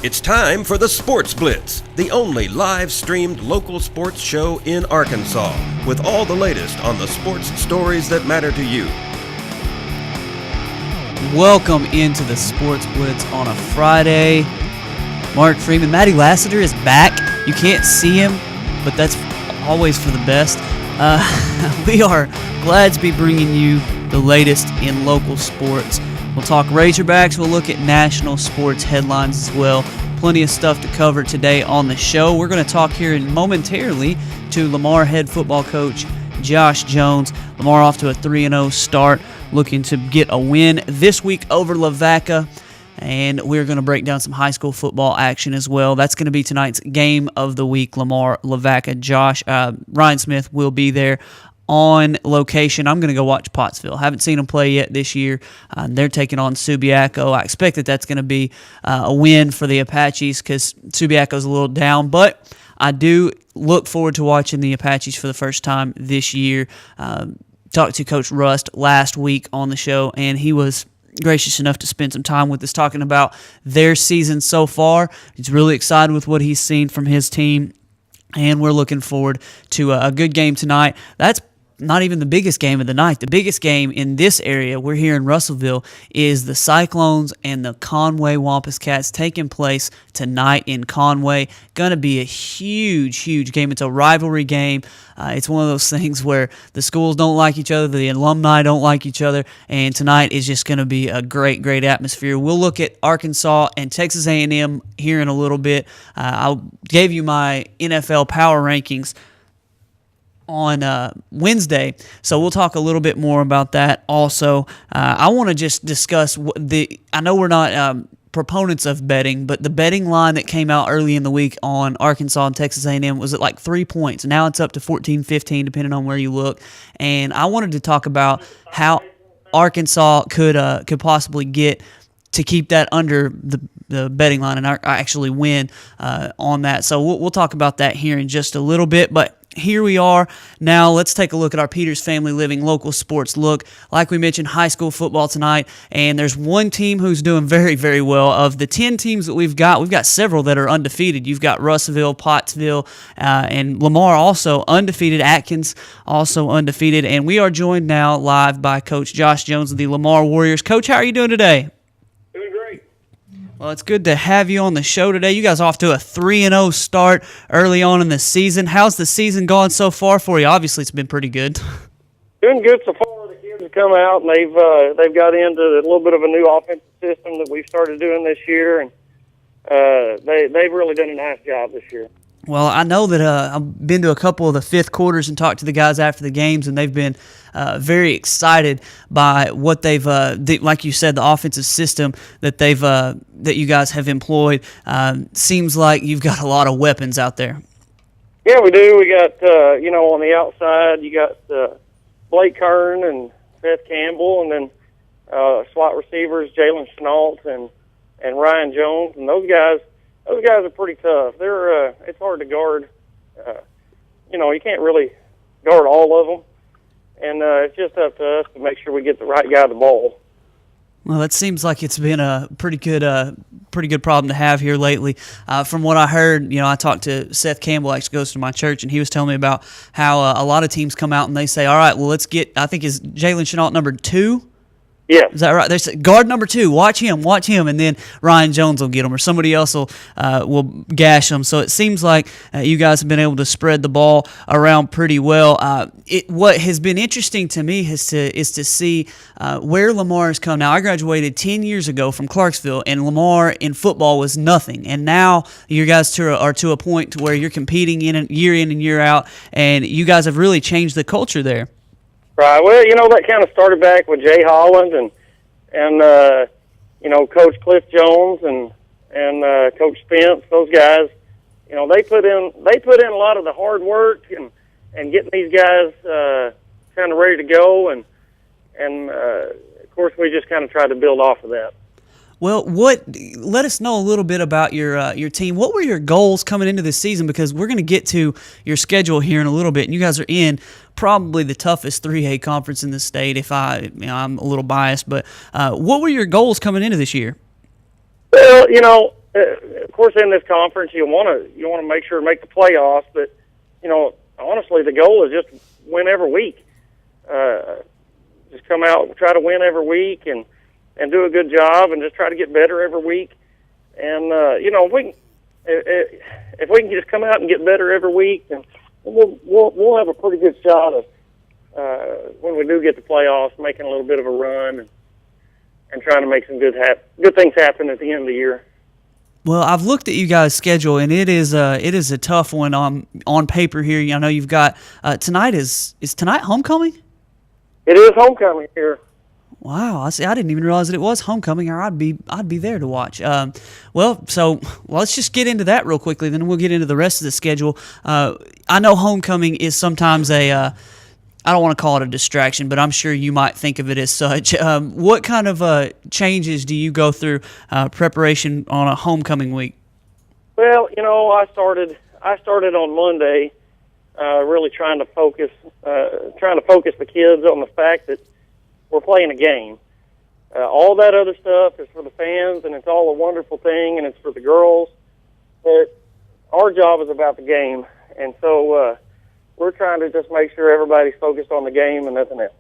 It's time for the Sports Blitz, the only live-streamed local sports show in Arkansas, with all the latest on the sports stories that matter to you. Welcome into the Sports Blitz on a Friday. Mark Freeman, Matty Lassiter is back. You can't see him, but that's always for the best. We are glad to be bringing you the latest in local sports. We'll talk Razorbacks. We'll look at national sports headlines as well. Plenty of stuff to cover today on the show. We're going to talk here momentarily to Lamar head football coach Josh Jones. Lamar off to a 3-0 start, looking to get a win this week over Lavaca. And we're going to break down some high school football action as well. That's going to be tonight's game of the week, Lamar Lavaca. Ryan Smith will be there on location. I'm going to go watch Pottsville. Haven't seen them play yet this year. They're taking on Subiaco. I expect that that's going to be a win for the Apaches because Subiaco's a little down, but I do look forward to watching the Apaches for the first time this year. Talked to Coach Rust last week on the show, and he was gracious enough to spend some time with us talking about their season so far. He's really excited with what he's seen from his team, and we're looking forward to a good game tonight. That's not even the biggest game of the night. The biggest game in this area, we're here in Russellville, is the Cyclones and the Conway Wampus Cats taking place tonight in Conway. Going to be a huge, huge game. It's a rivalry game. It's one of those things where the schools don't like each other, the alumni don't like each other, and tonight is just going to be a great, great atmosphere. We'll look at Arkansas and Texas A&M here in a little bit. I gave you my NFL power rankings on Wednesday, so we'll talk a little bit more about that also. I want to just discuss I know we're not proponents of betting, but the betting line that came out early in the week on Arkansas and Texas A&M was at like 3 points. Now it's up to 14, 15, depending on where you look. And I wanted to talk about how Arkansas could possibly get to keep that under the betting line and actually win on that. So we'll talk about that here in just a little bit, but here we are. Now let's take a look at our Peters Family Living local sports look. Like we mentioned, high school football tonight, and there's one team who's doing very, very well. Of the 10 teams that we've got several that are undefeated. You've got Russellville, Pottsville, and Lamar also undefeated, Atkins also undefeated, and we are joined now live by Coach Josh Jones of the Lamar Warriors. Coach, how are you doing today? Doing great. Well, it's good to have you on the show today. You guys off to a 3-0 start early on in the season. How's the season gone so far for you? Obviously, it's been pretty good. Doing good so far. The kids have come out, and they've got into a little bit of a new offensive system that we've started doing this year, and they've really done a nice job this year. Well, I know that I've been to a couple of the fifth quarters and talked to the guys after the games, and they've been very excited by what they've, like you said, the offensive system that that you guys have employed. Seems like you've got a lot of weapons out there. Yeah, we do. We got, on the outside, you got Blake Kern and Seth Campbell, and then slot receivers Jalen Schnault and Ryan Jones, and those guys are pretty tough. They're it's hard to guard. You can't really guard all of them, and it's just up to us to make sure we get the right guy the ball. Well, that seems like it's been a pretty good problem to have here lately. From what I heard, I talked to Seth Campbell, actually goes to my church, and he was telling me about how a lot of teams come out and they say, all right, well, let's get, I think is Jalen Schnault number 2? Yeah. Is that right? There's guard number 2. Watch him, and then Ryan Jones will get him, or somebody else will gash him. So it seems like you guys have been able to spread the ball around pretty well. What has been interesting to me is to see where Lamar has come. Now, I graduated 10 years ago from Clarksville, and Lamar in football was nothing. And now you guys are to a point to where you're competing in and year out, and you guys have really changed the culture there. Right. Well, that kind of started back with Jay Holland and Coach Cliff Jones and Coach Spence. Those guys, they put in a lot of the hard work and getting these guys kind of ready to go, and of course we just kind of tried to build off of that. Well, let us know a little bit about your team. What were your goals coming into this season? Because we're going to get to your schedule here in a little bit, and you guys are in probably the toughest 3A conference in the state. I'm a little biased, but what were your goals coming into this year? Well, of course, in this conference, you want to make sure to make the playoffs. But honestly, the goal is just win every week. Just come out and try to win every week and do a good job and just try to get better every week. And if we can just come out and get better every week, then we'll have a pretty good shot of when we do get the playoffs, making a little bit of a run and trying to make some good things happen at the end of the year. Well, I've looked at you guys' schedule, and it is a tough one on paper here. I know you've got tonight. Is tonight homecoming? It is homecoming here. Wow, I didn't even realize that it was homecoming, or I'd be there to watch. Well, let's just get into that real quickly, then we'll get into the rest of the schedule. I know homecoming is sometimes I don't want to call it a distraction, but I'm sure you might think of it as such. What kind of changes do you go through preparation on a homecoming week? Well, I started on Monday, really trying to focus the kids on the fact that we're playing a game. All that other stuff is for the fans, and it's all a wonderful thing, and it's for the girls. But our job is about the game, and so we're trying to just make sure everybody's focused on the game and nothing else.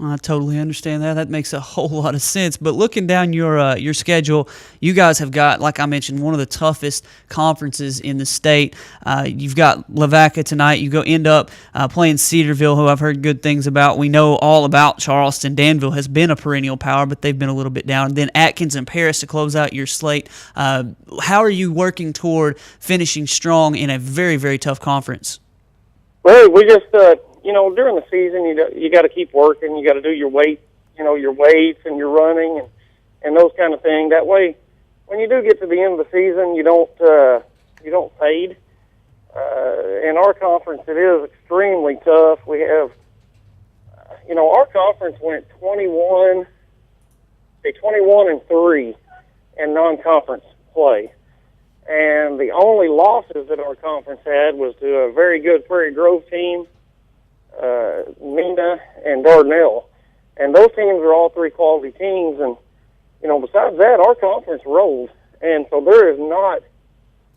I totally understand that. That makes a whole lot of sense. But looking down your schedule, you guys have got, like I mentioned, one of the toughest conferences in the state. You've got Lavaca tonight. You end up playing Cedarville, who I've heard good things about. We know all about Charleston. Danville has been a perennial power, but they've been a little bit down. And then Atkins and Paris to close out your slate. How are you working toward finishing strong in a very, very tough conference? Well, we just during the season, you got to keep working. You got to do your weights and your running and those kind of things. That way, when you do get to the end of the season, you don't fade. In our conference, it is extremely tough. We have, our conference went 21-3 in non-conference play. And the only losses that our conference had was to a very good Prairie Grove team, Nina and Dardanelle. And those teams are all three quality teams. And, besides that, our conference rolled. And so there is not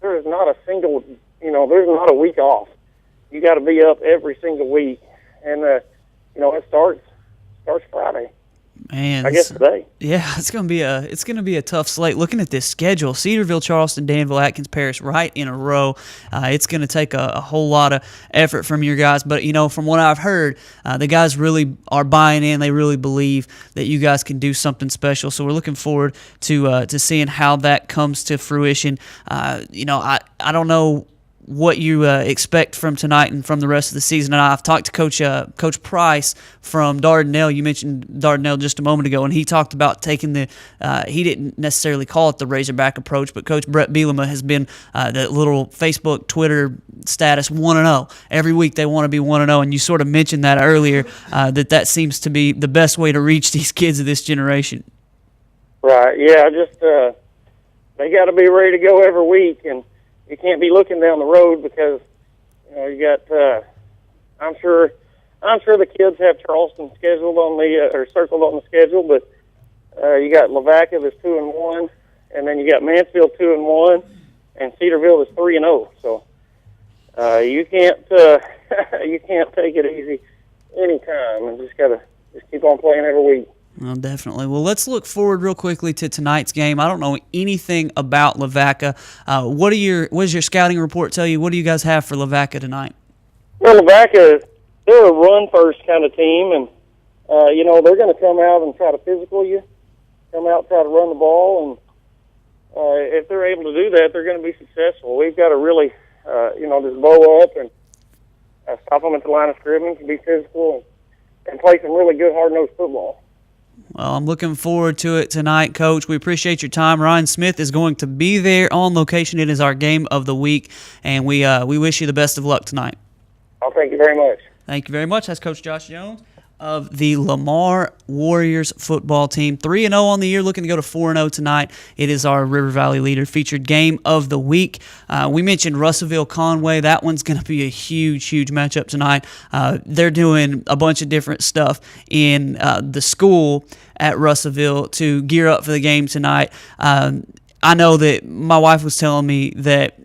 a single, there's not a week off. You got to be up every single week. And, it starts Friday. Man, I guess today. Yeah, it's gonna be a tough slate. Looking at this schedule, Cedarville, Charleston, Danville, Atkins, Paris, right in a row. It's gonna take a whole lot of effort from your guys. But from what I've heard, the guys really are buying in. They really believe that you guys can do something special. So we're looking forward to seeing how that comes to fruition. I don't know what you expect from tonight and from the rest of the season. And I've talked to Coach Price from Dardanelle. You mentioned Dardanelle just a moment ago, and he talked about taking he didn't necessarily call it the Razorback approach, but Coach Brett Bielema has been the little Facebook, Twitter status 1-0. Every week they want to be 1-0, and you sort of mentioned that earlier, that seems to be the best way to reach these kids of this generation. Right, yeah, just they got to be ready to go every week, and you can't be looking down the road because you got. I'm sure the kids have Charleston scheduled on or circled on the schedule, but you got Lavaca that's 2-1, and then you got Mansfield 2-1, and Cedarville is 3-0. So you can't take it easy anytime, and just keep on playing every week. Well, definitely. Well, let's look forward real quickly to tonight's game. I don't know anything about Lavaca. What does your scouting report tell you? What do you guys have for Lavaca tonight? Well, Lavaca, they're a run-first kind of team, and, they're going to come out and try to physical you, come out and try to run the ball, and if they're able to do that, they're going to be successful. We've got to really, just bow up and stop them at the line of scrimmage and be physical and play some really good hard-nosed football. Well, I'm looking forward to it tonight, Coach. We appreciate your time. Ryan Smith is going to be there on location. It is our game of the week, and we wish you the best of luck tonight. Oh, thank you very much. Thank you very much. That's Coach Josh Jones of the Lamar Warriors football team. 3-0 on the year, looking to go to 4-0 tonight. It is our River Valley Leader featured game of the week. We mentioned Russellville-Conway. That one's going to be a huge, huge matchup tonight. They're doing a bunch of different stuff in the school at Russellville to gear up for the game tonight. I know that my wife was telling me that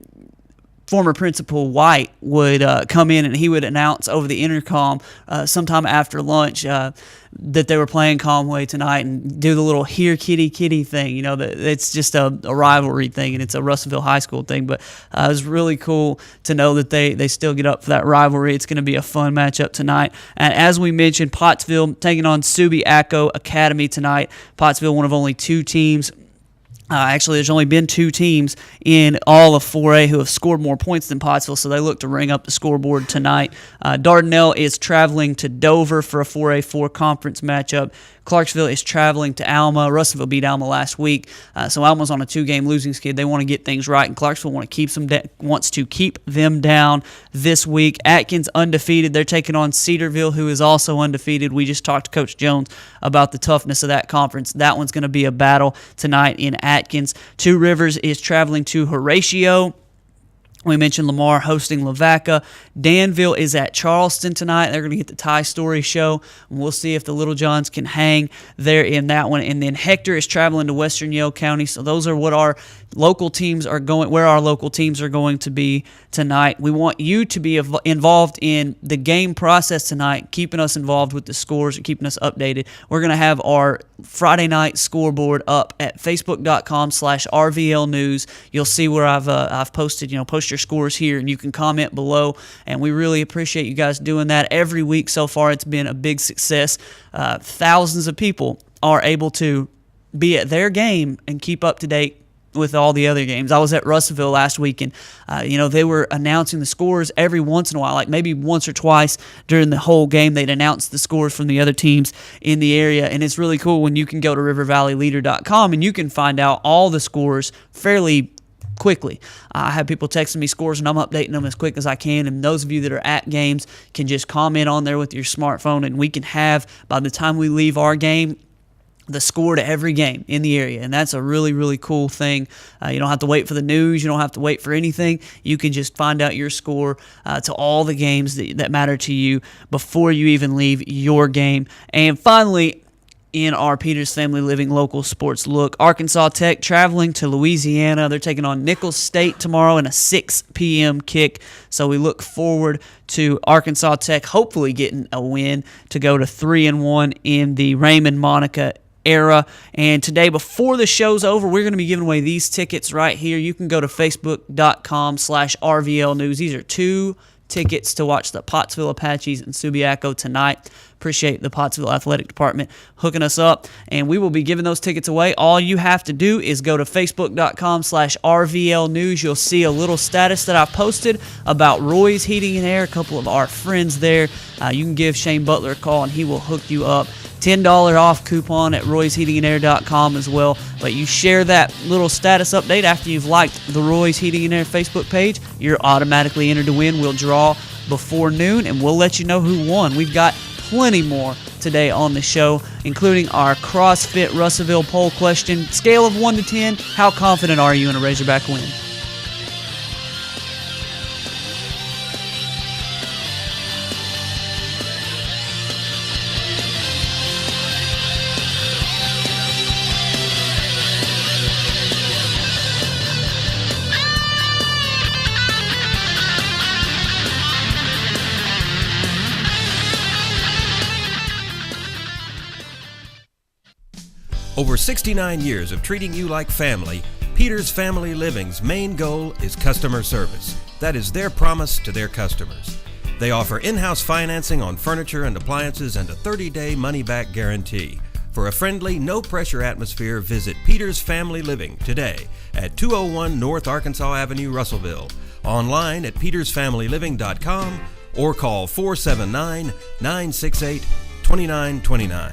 former Principal White would come in and he would announce over the intercom sometime after lunch that they were playing Conway tonight and do the little "here kitty kitty" thing. You know, it's just a rivalry thing, and it's a Russellville High School thing. But it was really cool to know that they still get up for that rivalry. It's going to be a fun matchup tonight. And as we mentioned, Pottsville taking on Subiaco Academy tonight. Pottsville, one of only two teams. Actually, there's only been two teams in all of 4A who have scored more points than Pottsville, so they look to ring up the scoreboard tonight. Dardanelle is traveling to Dover for a 4A4 conference matchup. Clarksville is traveling to Alma. Russellville beat Alma last week, so Alma's on a 2-game losing skid. They want to get things right, and Clarksville wants to keep them down this week. Atkins undefeated. They're taking on Cedarville, who is also undefeated. We just talked to Coach Jones about the toughness of that conference. That one's going to be a battle tonight in Atkins. Two Rivers is traveling to Horatio. We mentioned Lamar hosting Lavaca. Danville is at Charleston tonight. They're going to get the Ty Story show. We'll see if the Little Johns can hang there in that one. And then Hector is traveling to Western Yale County. So those are what our local teams are going, where our local teams are going to be tonight. We want you to be involved in the game process tonight, keeping us involved with the scores and keeping us updated. We're going to have our Friday night scoreboard up at facebook.com/RVL News. You'll see where I've posted, post your scores here, and you can comment below. And we really appreciate you guys doing that every week so far. It's been a big success. Thousands of people are able to be at their game and keep up to date with all the other games. I was at Russellville last week, and they were announcing the scores every once in a while, like maybe once or twice during the whole game. They'd announce the scores from the other teams in the area, and it's really cool when you can go to rivervalleyleader.com and you can find out all the scores fairly quickly. I have people texting me scores, and I'm updating them as quick as I can, and those of you that are at games can just comment on there with your smartphone, and we can have, by the time we leave our game, the score to every game in the area, and that's a really, really cool thing. You don't have to wait for the news. You don't have to wait for anything. You can just find out your score to all the games that matter to you before you even leave your game. And finally, in our Peters Family Living local sports look, Arkansas Tech traveling to Louisiana. They're taking on Nicholls State tomorrow in a 6 p.m. kick. So we look forward to Arkansas Tech hopefully getting a win to go to 3-1 in the Raymond Monica era. And today, before the show's over, we're going to be giving away these tickets right here. You can go to facebook.com/RVL News. These are 2 tickets to watch the Pottsville Apaches and Subiaco tonight. Appreciate the Pottsville Athletic Department hooking us up, and we will be giving those tickets away. All you have to do is go to facebook.com/RVL News. You'll see a little status that I posted about Roy's Heating and Air, a couple of our friends there. You can give Shane Butler a call, and he will hook you up. $10 off coupon at roysheatingandair.com as well. But you share that little status update after you've liked the Roy's Heating and Air Facebook page, you're automatically entered to win. We'll draw before noon, and we'll let you know who won. We've got plenty more today on the show, including our CrossFit Russellville poll question. Scale of 1 to 10, how confident are you in a Razorback win? Over 69 years of treating you like family, Peters Family Living's main goal is customer service. That is their promise to their customers. They offer in-house financing on furniture and appliances and a 30-day money-back guarantee. For a friendly, no-pressure atmosphere, visit Peters Family Living today at 201 North Arkansas Avenue, Russellville. Online at petersfamilyliving.com or call 479-968-2929.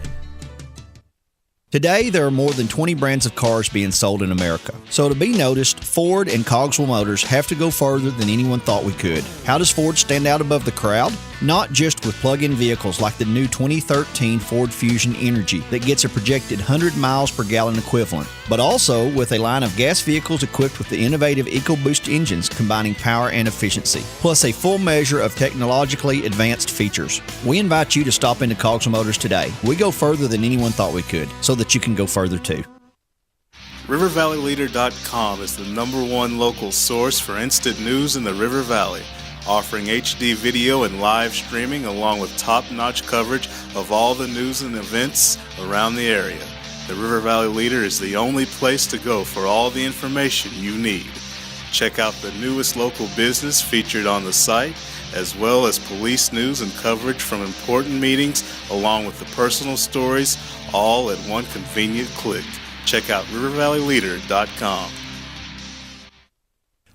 Today, there are more than 20 brands of cars being sold in America. So to be noticed, Ford and Cogswell Motors have to go further than anyone thought we could. How does Ford stand out above the crowd? Not just with plug-in vehicles like the new 2013 Ford Fusion Energy that gets a projected 100 miles per gallon equivalent, but also with a line of gas vehicles equipped with the innovative EcoBoost engines combining power and efficiency, plus a full measure of technologically advanced features. We invite you to stop into Cogswell Motors today. We go further than anyone thought we could, so that you can go further too. RiverValleyLeader.com is the #1 local source for instant news in the River Valley, offering HD video and live streaming along with top-notch coverage of all the news and events around the area. The River Valley Leader is the only place to go for all the information you need. Check out the newest local business featured on the site, as well as police news and coverage from important meetings, along with the personal stories, all at one convenient click. Check out RiverValleyLeader.com.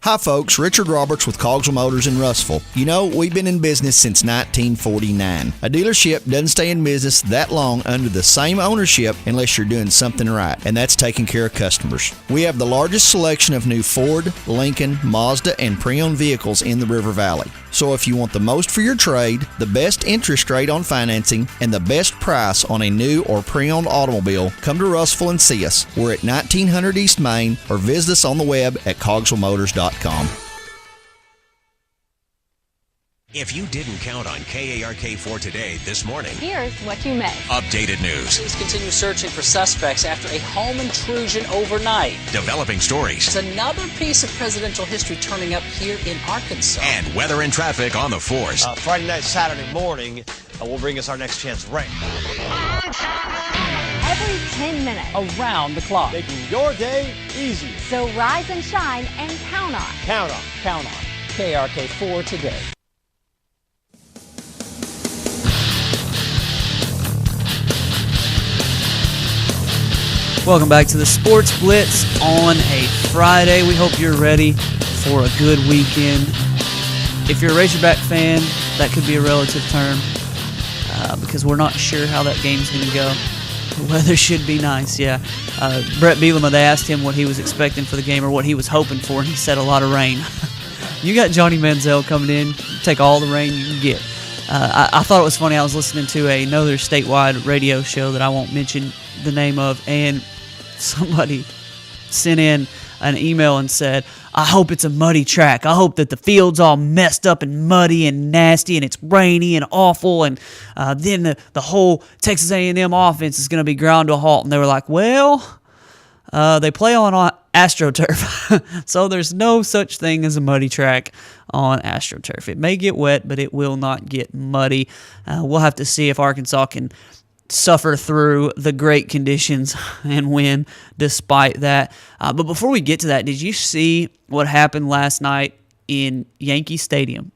Hi folks, Richard Roberts with Cogswell Motors in Russellville. You know, we've been in business since 1949. A dealership doesn't stay in business that long under the same ownership unless you're doing something right, and that's taking care of customers. We have the largest selection of new Ford, Lincoln, Mazda, and pre-owned vehicles in the River Valley. So if you want the most for your trade, the best interest rate on financing, and the best price on a new or pre-owned automobile, come to Russellville and see us. We're at 1900 East Main, or visit us on the web at cogswellmotors.com. If you didn't count on KARK4 today this morning, here's what you missed. Updated news. Police continue searching for suspects after a home intrusion overnight. Developing stories. There's another piece of presidential history turning up here in Arkansas. And weather and traffic on the force. Friday night, Saturday morning will bring us our next chance rain. Every 10 minutes. Around the clock. Making your day easier. So rise and shine and count on. Count on. Count on. KRK4 today. Welcome back to the Sports Blitz on a Friday. We hope you're ready for a good weekend. If you're a Razorback fan, that could be a relative term because we're not sure how that game's going to go. The weather should be nice, yeah. Brett Bielema, they asked him what he was expecting for the game or what he was hoping for, and he said a lot of rain. You got Johnny Manziel coming in, take all the rain you can get. I thought it was funny. I was listening to another statewide radio show that I won't mention the name of, and somebody sent in an email and said, I hope it's a muddy track. I hope that the field's all messed up and muddy and nasty and it's rainy and awful, and then the whole Texas A&M offense is going to be ground to a halt. And they were like, well, they play on AstroTurf, so there's no such thing as a muddy track on AstroTurf. It may get wet, but it will not get muddy. We'll have to see if Arkansas can suffer through the great conditions and win despite that. But before we get to that, did you see what happened last night in Yankee Stadium?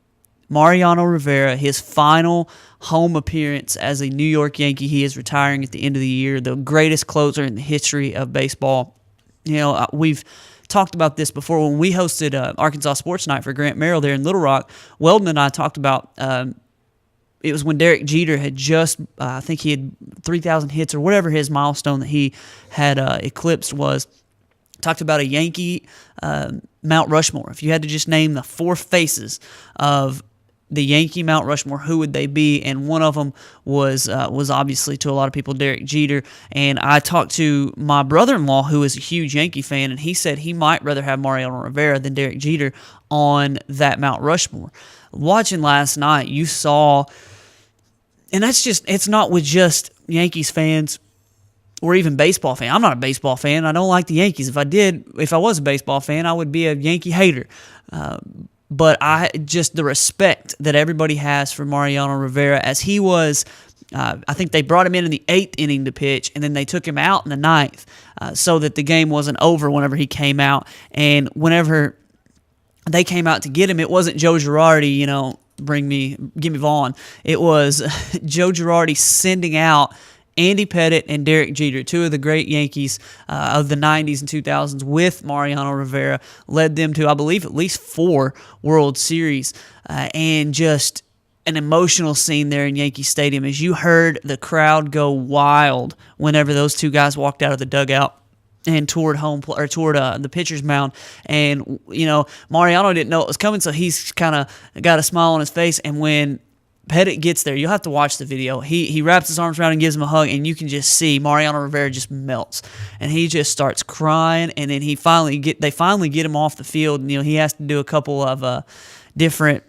Mariano Rivera, his final home appearance as a New York Yankee. He is retiring at the end of the year, the greatest closer in the history of baseball. You know, we've talked about this before when we hosted Arkansas Sports Night for Grant Merrill there in Little Rock. Weldon and I talked about it was when Derek Jeter had just, I think he had 3,000 hits or whatever his milestone that he had eclipsed was. Talked about a Yankee Mount Rushmore. If you had to just name the four faces of the Yankee Mount Rushmore, who would they be? And one of them was obviously to a lot of people Derek Jeter. And I talked to my brother-in-law, who is a huge Yankee fan, and he said he might rather have Mariano Rivera than Derek Jeter on that Mount Rushmore. Watching last night, you saw, and it's not with just Yankees fans or even baseball fan. I'm not a baseball fan. I don't like the Yankees. If I was a baseball fan, I would be a Yankee hater. But the respect that everybody has for Mariano Rivera, as he was, I think they brought him in the 8th inning to pitch, and then they took him out in the 9th so that the game wasn't over whenever he came out. And whenever they came out to get him, it wasn't Joe Girardi, give me Vaughn. It was Joe Girardi sending out Andy Pettitte and Derek Jeter, two of the great Yankees of the 90s and 2000s, with Mariano Rivera, led them to, I believe, at least 4 World Series, and just an emotional scene there in Yankee Stadium as you heard the crowd go wild whenever those two guys walked out of the dugout and toward the pitcher's mound. And, Mariano didn't know it was coming, so he's kind of got a smile on his face. And when Pettitte gets there, you'll have to watch the video. He wraps his arms around and gives him a hug, and you can just see Mariano Rivera just melts. And he just starts crying, and then they finally get him off the field. And, he has to do a couple of different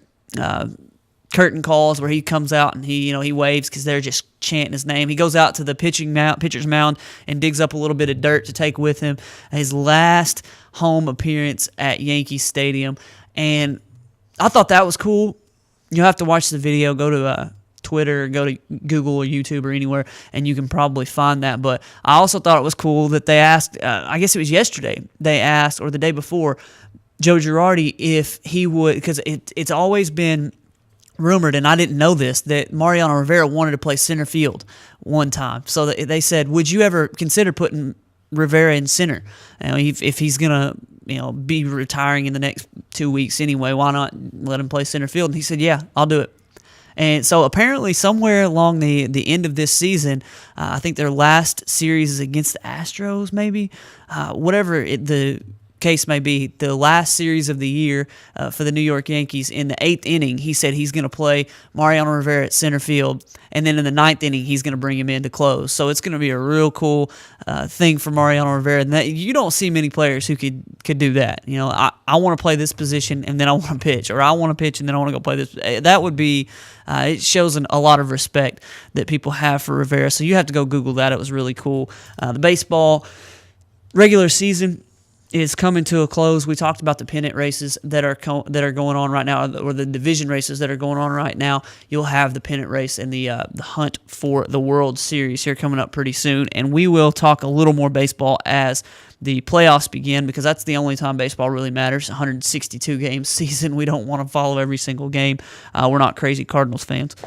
curtain calls where he comes out and he waves because they're just chanting his name. He goes out to the pitcher's mound and digs up a little bit of dirt to take with him. His last home appearance at Yankee Stadium, and I thought that was cool. You'll have to watch the video. Go to Twitter, go to Google or YouTube or anywhere, and you can probably find that. But I also thought it was cool that they asked, I guess it was yesterday, they asked, or the day before, Joe Girardi if he would, because it's always been rumored, and I didn't know this, that Mariano Rivera wanted to play center field one time. So they said, would you ever consider putting Rivera in center? If he's going to be retiring in the next 2 weeks anyway, why not let him play center field? And he said, yeah, I'll do it. And so apparently somewhere along the end of this season, I think their last series is against the Astros maybe, whatever the case may be, the last series of the year for the New York Yankees, in the 8th inning, he said he's going to play Mariano Rivera at center field, and then in the 9th inning, he's going to bring him in to close. So it's going to be a real cool thing for Mariano Rivera. And you don't see many players who could do that. I want to play this position, and then I want to pitch, or I want to pitch, and then I want to go play this. That would be, it shows a lot of respect that people have for Rivera. So you have to go Google that. It was really cool. The baseball regular season is coming to a close. We talked about the pennant races that are going on right now, or the division races that are going on right now. You'll have the pennant race and the hunt for the World Series here coming up pretty soon, and we will talk a little more baseball as the playoffs begin, because that's the only time baseball really matters. 162 game season. We don't want to follow every single game. We're not crazy Cardinals fans.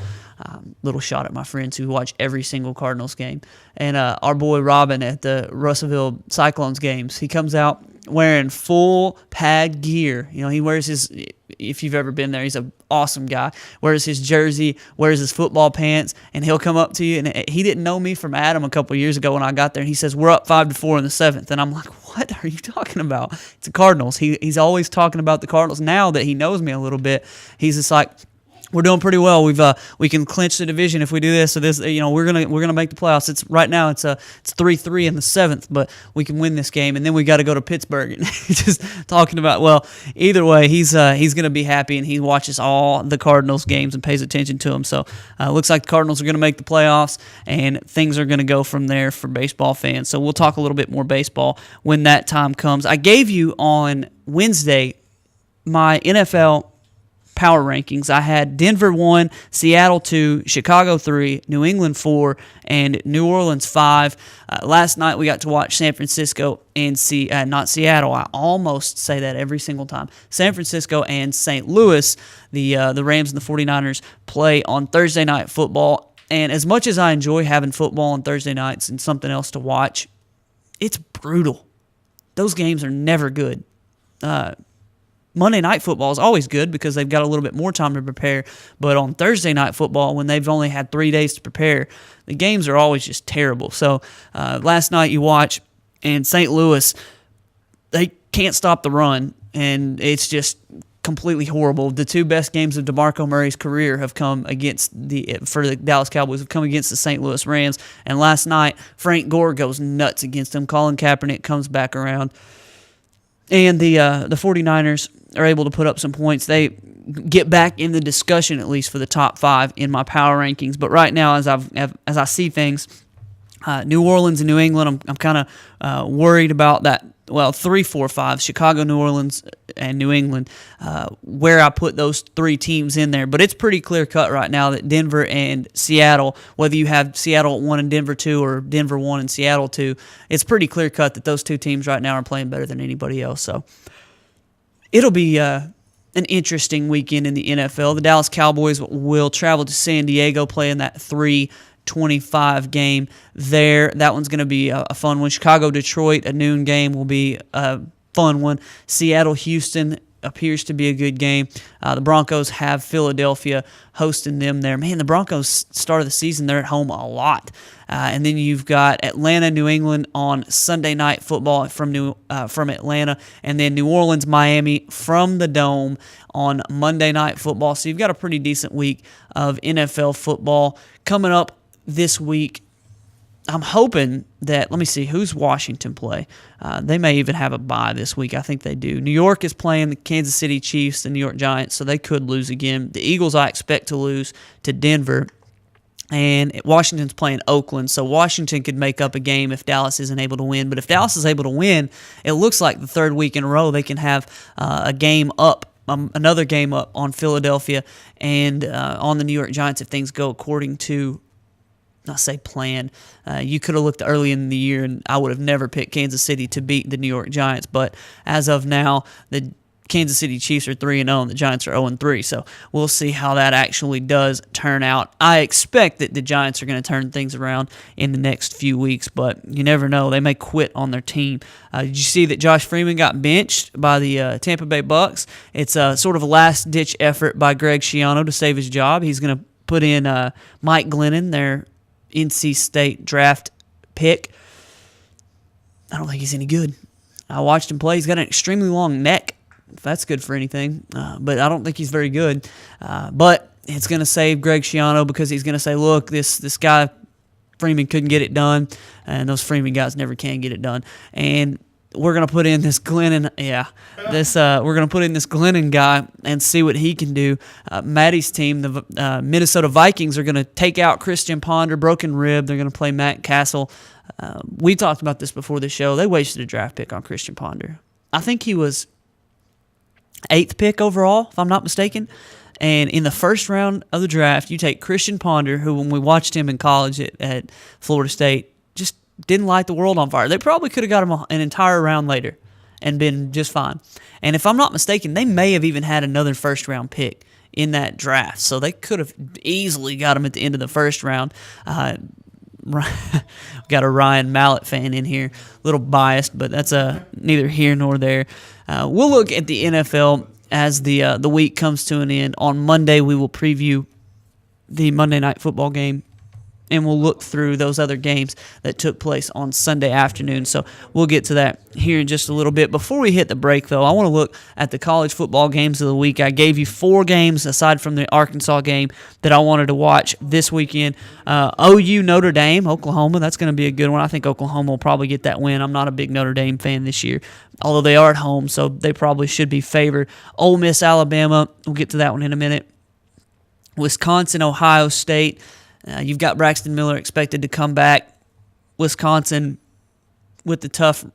Little shot at my friends who watch every single Cardinals game. And our boy Robin at the Russellville Cyclones games, he comes out wearing full pad gear. He wears his, if you've ever been there, he's an awesome guy, wears his jersey, wears his football pants, and he'll come up to you. And he didn't know me from Adam a couple years ago when I got there, and he says, we're up 5-4 in the 7th. And I'm like, what are you talking about? It's the Cardinals. He's always talking about the Cardinals. Now that he knows me a little bit, he's just like, we're doing pretty well. We can clinch the division if we do this. So this, we're gonna make the playoffs. It's right now. It's 3-3 in the 7th, but we can win this game, and then we got to go to Pittsburgh. And just talking about, well, either way, he's gonna be happy, and he watches all the Cardinals games and pays attention to them. So looks like the Cardinals are gonna make the playoffs, and things are gonna go from there for baseball fans. So we'll talk a little bit more baseball when that time comes. I gave you on Wednesday my NFL power rankings. I had Denver 1, Seattle 2, Chicago 3, New England 4, and New Orleans 5. Last night we got to watch San Francisco and not Seattle. I almost say that every single time. San Francisco and St. Louis, the Rams and the 49ers, play on Thursday Night Football. And as much as I enjoy having football on Thursday nights and something else to watch, it's brutal. Those games are never good. Monday Night Football is always good because they've got a little bit more time to prepare. But on Thursday Night Football, when they've only had 3 days to prepare, the games are always just terrible. So last night you watch, and St. Louis, they can't stop the run, and it's just completely horrible. The 2 best games of DeMarco Murray's career have come for the Dallas Cowboys, have come against the St. Louis Rams. And last night, Frank Gore goes nuts against them. Colin Kaepernick comes back around. And the 49ers are able to put up some points. They get back in the discussion, at least for the top 5 in my power rankings. But right now, as I see things, New Orleans and New England, I'm kind of worried about that. Well, 3, 4, 5, Chicago, New Orleans, and New England, where I put those 3 teams in there. But it's pretty clear cut right now that Denver and Seattle, whether you have Seattle at 1 and Denver 2 or Denver 1 and Seattle 2, it's pretty clear cut that those 2 teams right now are playing better than anybody else. So it'll be an interesting weekend in the NFL. The Dallas Cowboys will travel to San Diego, playing that 3:25 game there. That one's going to be a fun one. Chicago-Detroit, a noon game, will be a fun one. Seattle-Houston appears to be a good game. The Broncos have Philadelphia hosting them there. Man, the Broncos start of the season, they're at home a lot. And then you've got Atlanta, New England on Sunday Night Football from Atlanta, and then New Orleans, Miami from the Dome on Monday Night Football. So you've got a pretty decent week of NFL football coming up this week. I'm hoping that, let me see, who's Washington play? They may even have a bye this week. I think they do. New York is playing the Kansas City Chiefs, the New York Giants, so they could lose again. The Eagles I expect to lose to Denver. And Washington's playing Oakland, so Washington could make up a game if Dallas isn't able to win. But if Dallas is able to win, it looks like the third week in a row they can have a game up, another game up on Philadelphia and on the New York Giants if things go according to, I say plan. You could have looked early in the year, and I would have never picked Kansas City to beat the New York Giants. But as of now, the Kansas City Chiefs are 3-0 and the Giants are 0-3, so we'll see how that actually does turn out. I expect that the Giants are going to turn things around in the next few weeks, but you never know. They may quit on their team. Did you see that Josh Freeman got benched by the Tampa Bay Bucks? It's sort of a last-ditch effort by Greg Schiano to save his job. He's going to put in Mike Glennon, their NC State draft pick. I don't think he's any good. I watched him play. He's got an extremely long neck, if that's good for anything. But I don't think he's very good. But it's going to save Greg Schiano because he's going to say, look, this guy Freeman couldn't get it done, and those Freeman guys never can get it done. And we're going to put in this Glennon, we're going to put in this Glennon guy and see what he can do. Maddie's team, the Minnesota Vikings, are going to take out Christian Ponder, broken rib. They're going to play Matt Castle. We talked about this before the show. They wasted a draft pick on Christian Ponder. I think he was 8th pick overall, if I'm not mistaken. And in the first round of the draft, you take Christian Ponder, who when we watched him in college at Florida State, just didn't light the world on fire. They probably could have got him an entire round later and been just fine. And if I'm not mistaken, they may have even had another first-round pick in that draft. So they could have easily got him at the end of the first round. Got a Ryan Mallett fan in here. A little biased, but that's neither here nor there. We'll look at the NFL as the week comes to an end. On Monday, we will preview the Monday Night Football game, and we'll look through those other games that took place on Sunday afternoon. So we'll get to that here in just a little bit. Before we hit the break, though, I want to look at the college football games of the week. I gave you 4 games, aside from the Arkansas game, that I wanted to watch this weekend. OU Notre Dame, Oklahoma, that's going to be a good one. I think Oklahoma will probably get that win. I'm not a big Notre Dame fan this year, although they are at home, so they probably should be favored. Ole Miss, Alabama, we'll get to that one in a minute. Wisconsin, Ohio State. You've got Braxton Miller expected to come back. Wisconsin, with the tough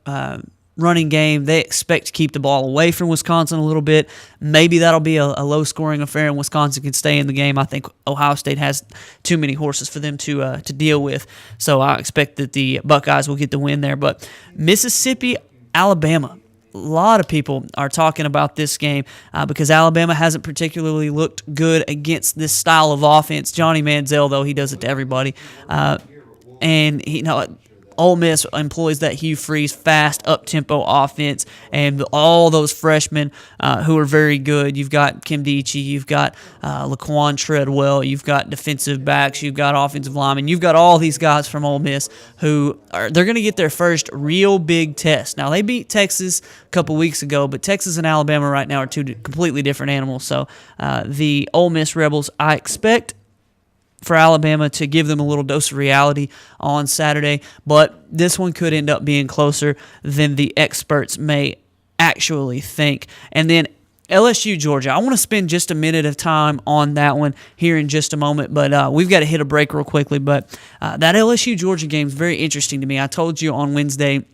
running game, they expect to keep the ball away from Wisconsin a little bit. Maybe that'll be a low-scoring affair, and Wisconsin can stay in the game. I think Ohio State has too many horses for them to deal with, so I expect that the Buckeyes will get the win there. But Mississippi, Alabama. A lot of people are talking about this game because Alabama hasn't particularly looked good against this style of offense. Johnny Manziel, though, he does it to everybody. And Ole Miss employs that Hugh Freeze fast, up-tempo offense, and all those freshmen who are very good. You've got Kim Dichie, you've got Laquan Treadwell, you've got defensive backs, you've got offensive linemen, you've got all these guys from Ole Miss who they're going to get their first real big test. Now, they beat Texas a couple weeks ago, but Texas and Alabama right now are two completely different animals. So the Ole Miss Rebels, I expect for Alabama to give them a little dose of reality on Saturday, but this one could end up being closer than the experts may actually think. And then LSU, Georgia. I want to spend just a minute of time on that one here in just a moment, but we've got to hit a break real quickly. But that LSU, Georgia game is very interesting to me. I told you on Wednesday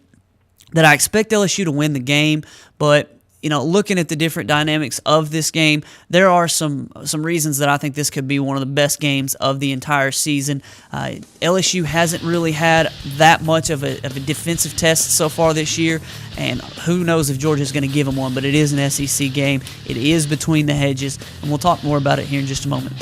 that I expect LSU to win the game, but looking at the different dynamics of this game, there are some reasons that I think this could be one of the best games of the entire season. LSU hasn't really had that much of a defensive test so far this year, and who knows if Georgia's going to give them one, but it is an SEC game. It is between the hedges, and we'll talk more about it here in just a moment.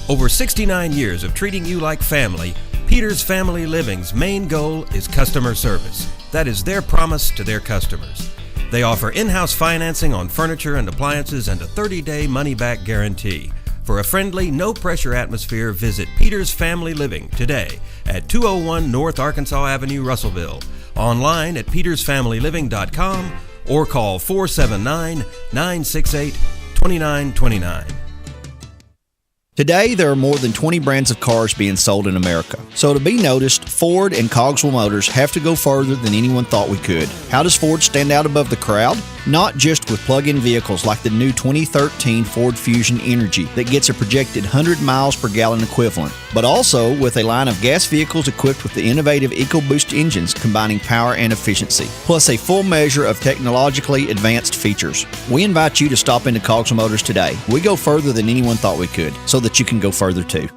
Over 69 years of treating you like family, Peters Family Living's main goal is customer service. That is their promise to their customers. They offer in-house financing on furniture and appliances and a 30-day money-back guarantee. For a friendly, no-pressure atmosphere, visit Peters Family Living today at 201 North Arkansas Avenue, Russellville. Online at petersfamilyliving.com or call 479-968-2929. Today, there are more than 20 brands of cars being sold in America. So to be noticed, Ford and Cogswell Motors have to go further than anyone thought we could. How does Ford stand out above the crowd? Not just with plug-in vehicles like the new 2013 Ford Fusion Energy that gets a projected 100 miles per gallon equivalent, but also with a line of gas vehicles equipped with the innovative EcoBoost engines combining power and efficiency, plus a full measure of technologically advanced features. We invite you to stop into Cogswell Motors today. We go further than anyone thought we could, so that you can go further too.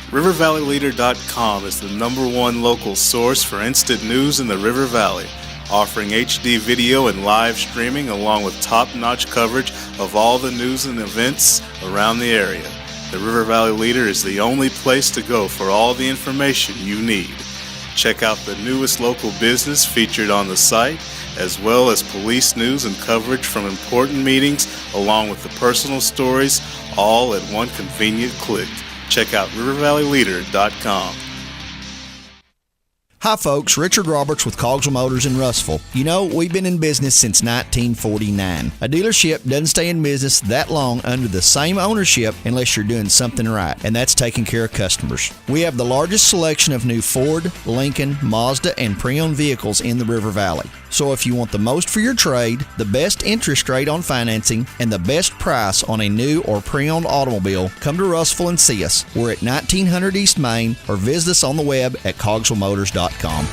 RiverValleyLeader.com is the #1 local source for instant news in the River Valley, offering HD video and live streaming along with top-notch coverage of all the news and events around the area. The River Valley Leader is the only place to go for all the information you need. Check out the newest local business featured on the site, as well as police news and coverage from important meetings, along with the personal stories, all at one convenient click. Check out RiverValleyLeader.com. Hi folks, Richard Roberts with Cogswell Motors in Russellville. You know, we've been in business since 1949. A dealership doesn't stay in business that long under the same ownership unless you're doing something right, and that's taking care of customers. We have the largest selection of new Ford, Lincoln, Mazda, and pre-owned vehicles in the River Valley. So if you want the most for your trade, the best interest rate on financing, and the best price on a new or pre-owned automobile, come to Russellville and see us. We're at 1900 East Main, or visit us on the web at cogswellmotors.com.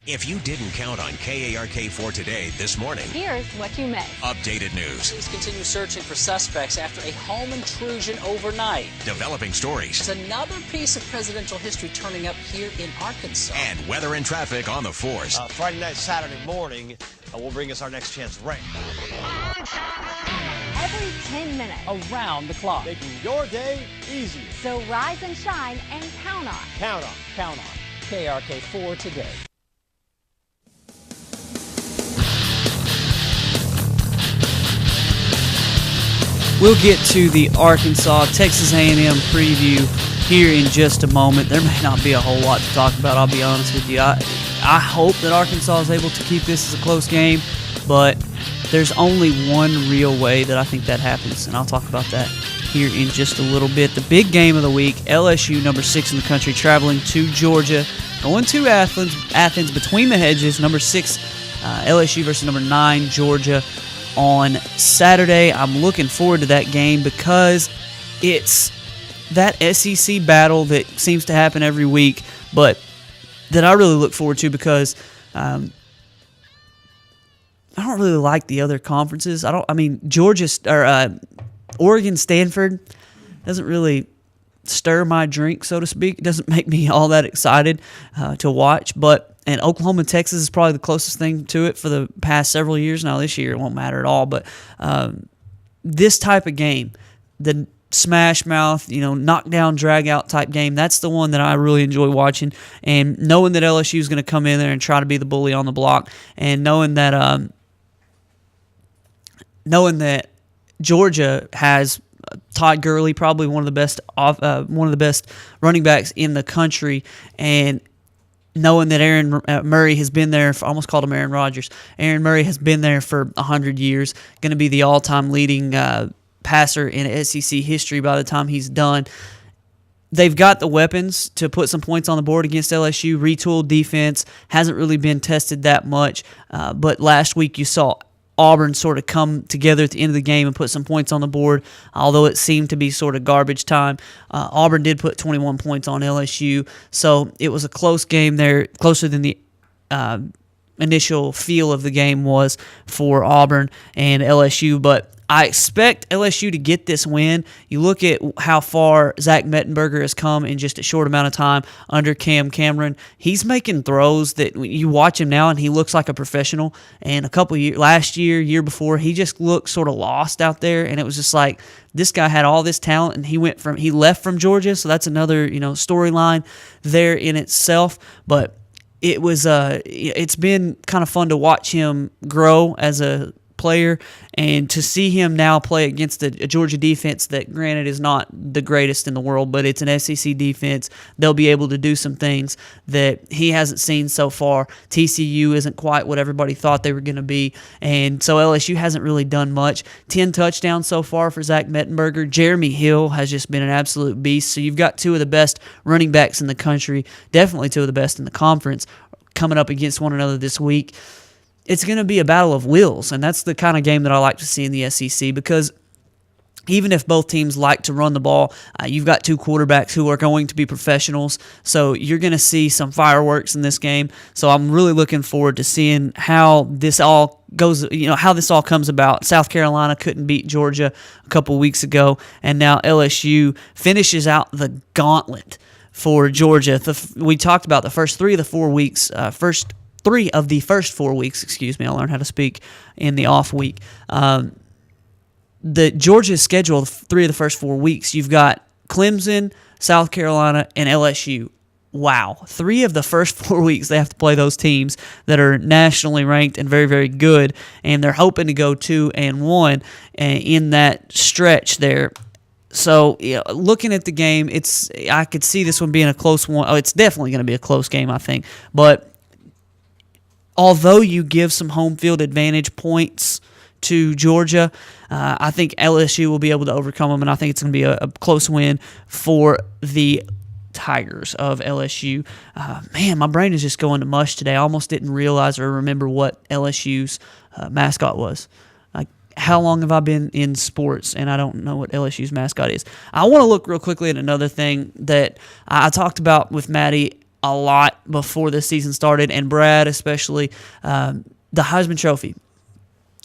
If you didn't count on KARK4 today this morning, Here's what you missed. updated news, Police continue searching for suspects after a home intrusion overnight. developing stories, There's another piece of presidential history turning up here in Arkansas. and weather and traffic on the force. Friday night, Saturday morning will bring us our next chance of rain. Every 10 minutes. Around the clock. Making your day easier. So rise and shine and count on. Count on. Count on KRK4 today. We'll get to the Arkansas Texas A&M preview here in just a moment. There may not be a whole lot to talk about, I'll be honest with you. I hope that Arkansas is able to keep this as a close game, but there's only one real way that I think that happens, and I'll talk about that here in just a little bit. The big game of the week, LSU, number 6 in the country, traveling to Georgia, going to Athens between the hedges, number 6 LSU versus number 9 Georgia on Saturday. I'm looking forward to that game because it's that SEC battle that seems to happen every week, but that I really look forward to because I don't really like the other conferences. Georgia or Oregon, Stanford doesn't really stir my drink, so to speak. It doesn't make me all that excited to watch, and Oklahoma, Texas is probably the closest thing to it for the past several years. Now this year it won't matter at all, but this type of game, the smash mouth, knockdown, drag out type game, that's the one that I really enjoy watching. And knowing that LSU is going to come in there and try to be the bully on the block, and knowing that Georgia has Todd Gurley, probably one of the best running backs in the country, and knowing that Aaron Murray has been there, I almost called him Aaron Rodgers. Aaron Murray has been there for 100 years, going to be the all-time leading passer in SEC history by the time he's done. They've got the weapons to put some points on the board against LSU. Retooled defense hasn't really been tested that much, but last week you saw Auburn sort of come together at the end of the game and put some points on the board, although it seemed to be sort of garbage time. Auburn did put 21 points on LSU, so it was a close game there, closer than the initial feel of the game was for Auburn and LSU, but I expect LSU to get this win. You look at how far Zach Mettenberger has come in just a short amount of time under Cam Cameron. He's making throws that you watch him now, and he looks like a professional. And a couple years, last year before, he just looked sort of lost out there, and it was just like this guy had all this talent, and he left from Georgia, so that's another storyline there in itself. But it was it's been kind of fun to watch him grow as a player, and to see him now play against a Georgia defense that, granted, is not the greatest in the world, but it's an SEC defense. They'll be able to do some things that he hasn't seen so far. TCU isn't quite what everybody thought they were going to be, and so LSU hasn't really done much. 10 touchdowns so far for Zach Mettenberger. Jeremy Hill has just been an absolute beast. So you've got two of the best running backs in the country, definitely two of the best in the conference, coming up against one another this week. It's going to be a battle of wills, and that's the kind of game that I like to see in the SEC, because even if both teams like to run the ball, you've got two quarterbacks who are going to be professionals, so you're going to see some fireworks in this game. So I'm really looking forward to seeing how this all goes, how this all comes about. South Carolina couldn't beat Georgia a couple weeks ago, and now LSU finishes out the gauntlet for Georgia. We talked about the first three of the 4 weeks, three of the first 4 weeks, I learned how to speak in the off week. The Georgia's schedule, 3 of the first 4 weeks, you've got Clemson, South Carolina, and LSU. Wow. 3 of the first 4 weeks they have to play those teams that are nationally ranked and very, very good, and they're hoping to go 2-1 in that stretch there. So, looking at the game, I could see this one being a close one. Oh, it's definitely going to be a close game, I think. But although you give some home field advantage points to Georgia, I think LSU will be able to overcome them, and I think it's going to be a close win for the Tigers of LSU. Man, my brain is just going to mush today. I almost didn't realize or remember what LSU's mascot was. Like, how long have I been in sports, and I don't know what LSU's mascot is? I want to look real quickly at another thing that I talked about with Maddie a lot before the season started, and Brad especially, the Heisman Trophy.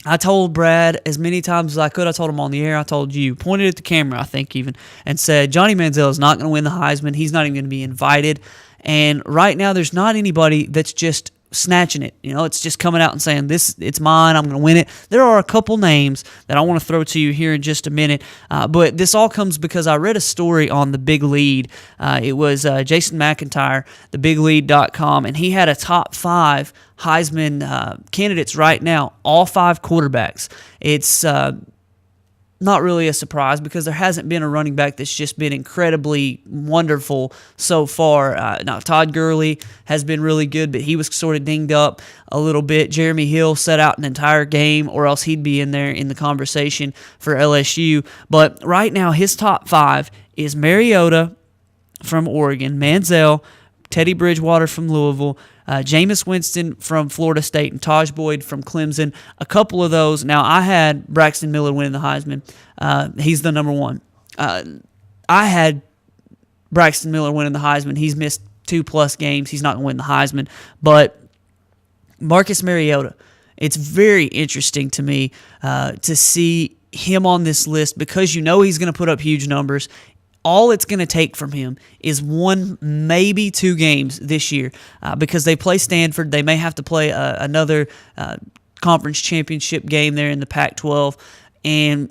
I told Brad as many times as I could. I told him on the air. I told you, pointed at the camera, I think even, and said, Johnny Manziel is not going to win the Heisman. He's not even going to be invited. And right now there's not anybody that's just snatching it. It's just coming out and saying, it's mine, I'm going to win it. There are a couple names that I want to throw to you here in just a minute, but this all comes because I read a story on The Big Lead. It was Jason McIntyre, thebiglead.com, and he had a top 5 Heisman candidates right now, all 5 quarterbacks. It's not really a surprise because there hasn't been a running back that's just been incredibly wonderful so far. Now, Todd Gurley has been really good, but he was sort of dinged up a little bit. Jeremy Hill set out an entire game, or else he'd be in there in the conversation for LSU. But right now, his top 5 is Mariota from Oregon, Manziel, Teddy Bridgewater from Louisville, Jameis Winston from Florida State, and Taj Boyd from Clemson. A couple of those. Now, I had Braxton Miller winning the Heisman. He's the number 1. I had Braxton Miller winning the Heisman. He's missed 2+ games. He's not going to win the Heisman. But Marcus Mariota, it's very interesting to me to see him on this list because he's going to put up huge numbers. All it's going to take from him is 1, maybe 2 games this year because they play Stanford. They may have to play another conference championship game there in the Pac-12, and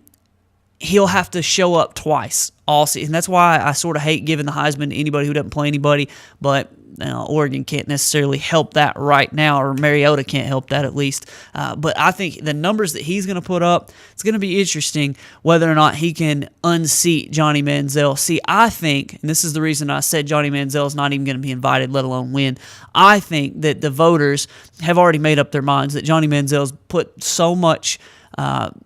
he'll have to show up twice all season. And that's why I sort of hate giving the Heisman to anybody who doesn't play anybody, but Oregon can't necessarily help that right now, or Mariota can't help that at least. But I think the numbers that he's going to put up, it's going to be interesting whether or not he can unseat Johnny Manziel. See, I think, and this is the reason I said Johnny Manziel is not even going to be invited, let alone win. I think that the voters have already made up their minds that Johnny Manziel's put so much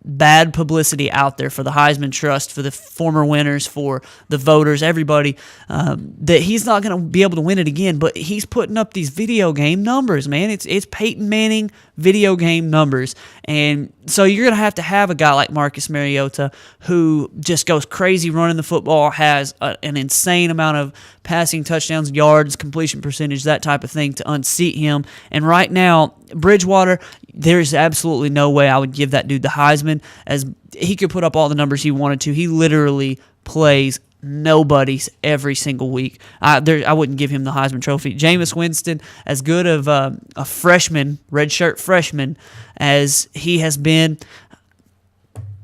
bad publicity out there for the Heisman Trust, for the former winners, for the voters, everybody, that he's not going to be able to win it again. But he's putting up these video game numbers, man. It's Peyton Manning video game numbers. And so you're going to have a guy like Marcus Mariota who just goes crazy running the football, has an insane amount of passing touchdowns, yards, completion percentage, that type of thing to unseat him. And right now, Bridgewater, there's absolutely no way I would give that dude the Heisman, as he could put up all the numbers he wanted to. He literally plays nobody's every single week. I wouldn't give him the Heisman Trophy. Jameis Winston, as good of a freshman, redshirt freshman, as he has been,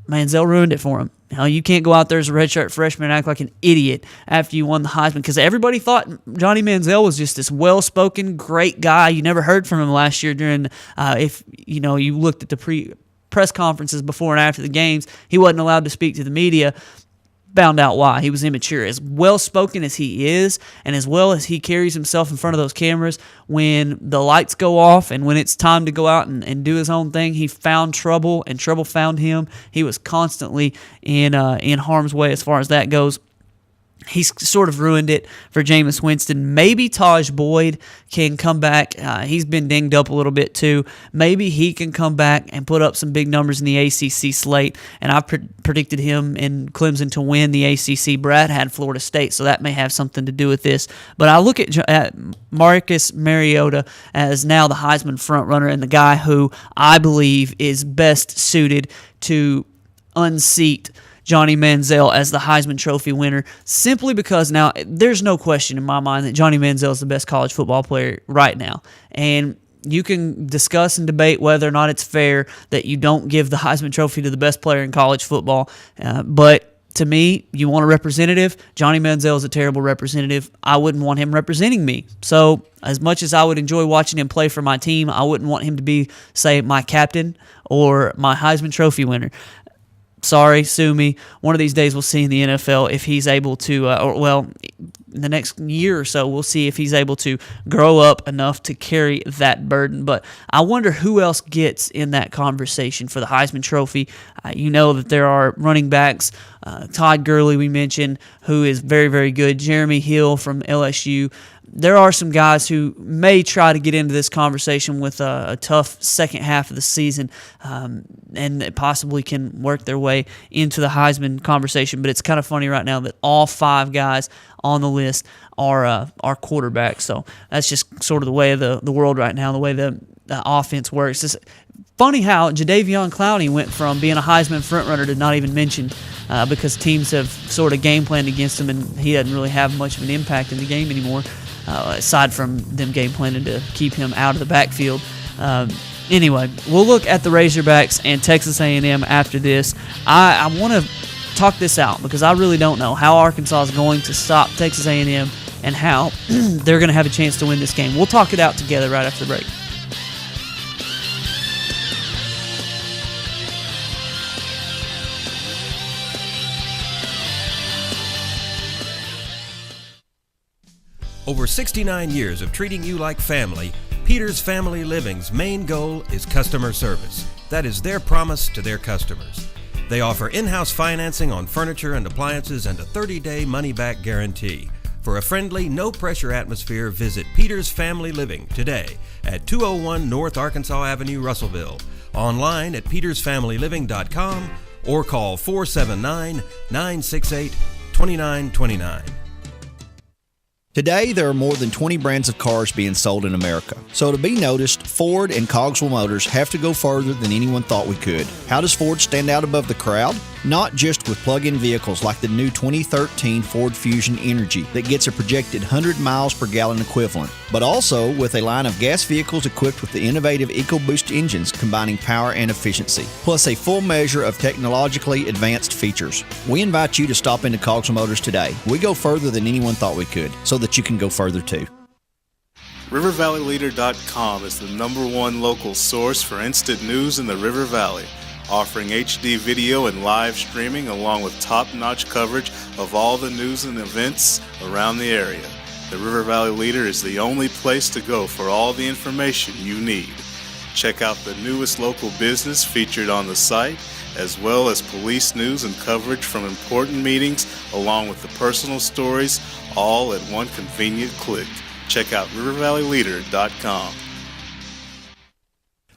Manziel ruined it for him. You can't go out there as a redshirt freshman and act like an idiot after you won the Heisman, because everybody thought Johnny Manziel was just this well-spoken, great guy. You never heard from him last year during, if you looked at the press conferences before and after the games, he wasn't allowed to speak to the media. Found out why. He was immature. As well-spoken as he is, and as well as he carries himself in front of those cameras, when the lights go off and when it's time to go out and do his own thing, he found trouble, and trouble found him. He was constantly in harm's way as far as that goes. He's sort of ruined it for Jameis Winston. Maybe Taj Boyd can come back. He's been dinged up a little bit too. Maybe he can come back and put up some big numbers in the ACC slate. And I predicted him and Clemson to win the ACC. Brad had Florida State, so that may have something to do with this. But I look at Marcus Mariota as now the Heisman frontrunner and the guy who I believe is best suited to unseat Johnny Manziel as the Heisman Trophy winner, simply because now there's no question in my mind that Johnny Manziel is the best college football player right now. And you can discuss and debate whether or not it's fair that you don't give the Heisman Trophy to the best player in college football. But to me, you want a representative. Johnny Manziel is a terrible representative. I wouldn't want him representing me. So as much as I would enjoy watching him play for my team, I wouldn't want him to be, say, my captain or my Heisman Trophy winner. Sorry, sue me. One of these days we'll see in the NFL if he's able to, in the next year or so, we'll see if he's able to grow up enough to carry that burden. But I wonder who else gets in that conversation for the Heisman Trophy. You know that there are running backs, Todd Gurley we mentioned, who is very, very good, Jeremy Hill from LSU. There are some guys who may try to get into this conversation with a tough second half of the season and possibly can work their way into the Heisman conversation. But it's kind of funny right now that all five guys on the list are quarterbacks. So that's just sort of the way of the world right now, the way the offense works. It's funny how Jadeveon Clowney went from being a Heisman frontrunner to not even mentioned because teams have sort of game planned against him, and he doesn't really have much of an impact in the game anymore. Aside from them game planning to keep him out of the backfield. Anyway, we'll look at the Razorbacks and Texas A&M after this. I want to talk this out because I really don't know how Arkansas is going to stop Texas A&M and how they're going to have a chance to win this game. We'll talk it out together right after the break. Over 69 years of treating you like family, Peters Family Living's main goal is customer service. That is their promise to their customers. They offer in-house financing on furniture and appliances and a 30-day money-back guarantee. For a friendly, no-pressure atmosphere, visit Peters Family Living today at 201 North Arkansas Avenue, Russellville. Online at petersfamilyliving.com or call 479-968-2929. Today, there are more than 20 brands of cars being sold in America. So to be noticed, Ford and Cogswell Motors have to go further than anyone thought we could. How does Ford stand out above the crowd? Not just with plug-in vehicles like the new 2013 Ford Fusion Energy that gets a projected 100 miles per gallon equivalent, but also with a line of gas vehicles equipped with the innovative EcoBoost engines combining power and efficiency, plus a full measure of technologically advanced features. We invite you to stop into Cogswell Motors today. We go further than anyone thought we could, so that you can go further too. RiverValleyLeader.com is the #1 local source for instant news in the River Valley, offering HD video and live streaming along with top-notch coverage of all the news and events around the area. The River Valley Leader is the only place to go for all the information you need. Check out the newest local business featured on the site, as well as police news and coverage from important meetings, along with the personal stories, all at one convenient click. Check out RiverValleyLeader.com.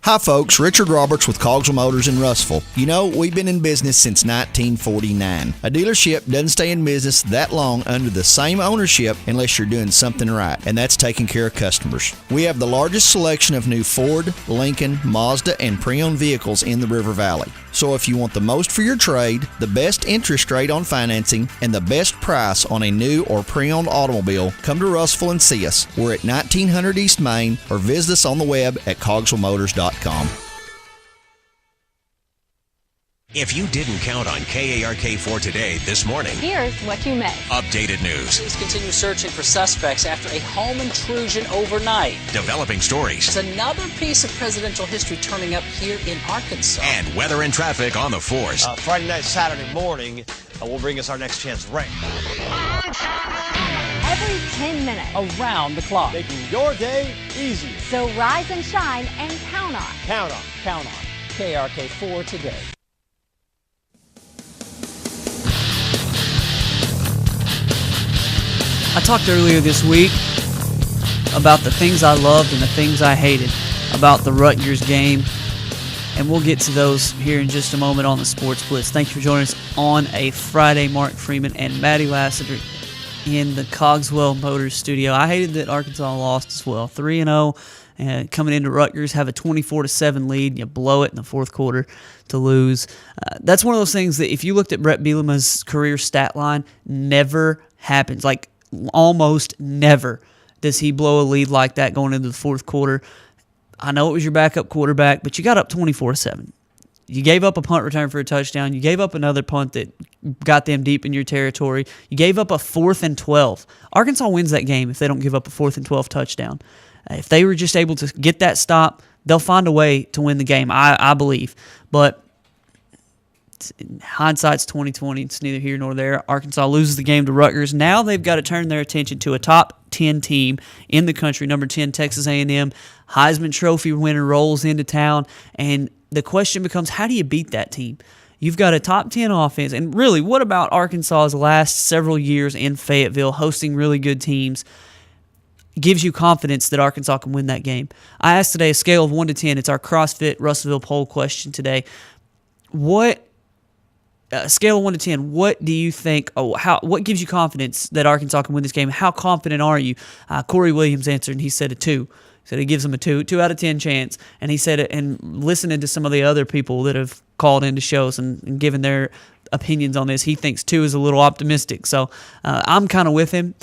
Hi folks, Richard Roberts with Cogswell Motors in Russellville. You know, we've been in business since 1949. A dealership doesn't stay in business that long under the same ownership unless you're doing something right, and that's taking care of customers. We have the largest selection of new Ford, Lincoln, Mazda, and pre-owned vehicles in the River Valley. So if you want the most for your trade, the best interest rate on financing, and the best price on a new or pre-owned automobile, come to Russellville and see us. We're at 1900 East Main, or visit us on the web at cogswellmotors.com. If you didn't count on KARK4 today this morning, Here's what you missed. updated news, Police continue searching for suspects after a home intrusion overnight. developing stories, There's another piece of presidential history turning up here in Arkansas. and weather and traffic on the force. Friday night, Saturday morning will bring us our next chance of rain. Every 10 minutes. Around the clock. Making your day easier. So rise and shine and count on. Count on. Count on KRK4 today. I talked earlier this week about the things I loved and the things I hated about the Rutgers game, and we'll get to those here in just a moment on the Sports Blitz. Thank you for joining us on a Friday. Mark Freeman and Maddie Lassiter in the Cogswell Motors studio. I hated that Arkansas lost as well. 3-0, and coming into Rutgers, have a 24-7 lead. You blow it in the fourth quarter to lose. That's one of those things that if you looked at Brett Bielema's career stat line, never happens. Like, almost never does he blow a lead like that going into the fourth quarter. I know it was your backup quarterback, but you got up 24-7. You gave up a punt return for a touchdown. You gave up another punt that got them deep in your territory. You gave up a 4th and 12. Arkansas wins that game if they don't give up a 4th and 12 touchdown. If they were just able to get that stop, they'll find a way to win the game, I believe. But hindsight's 20/20. It's neither here nor there. Arkansas loses the game to Rutgers. Now they've got to turn their attention to a top 10 team in the country, number 10, Texas A&M. Heisman Trophy winner rolls into town, and the question becomes, how do you beat that team? You've got a top 10 offense, and really, what about Arkansas's last several years in Fayetteville, hosting really good teams, gives you confidence that Arkansas can win that game? I asked today a scale of 1 to 10. It's our CrossFit Russellville poll question today. Scale of 1 to 10, what do you think, what gives you confidence that Arkansas can win this game? How confident are you? Corey Williams answered, and he said a 2. He said he gives them a 2 out of 10 chance. And he said it, and listening to some of the other people that have called into shows and given their opinions on this, he thinks 2 is a little optimistic. So I'm kind of with him.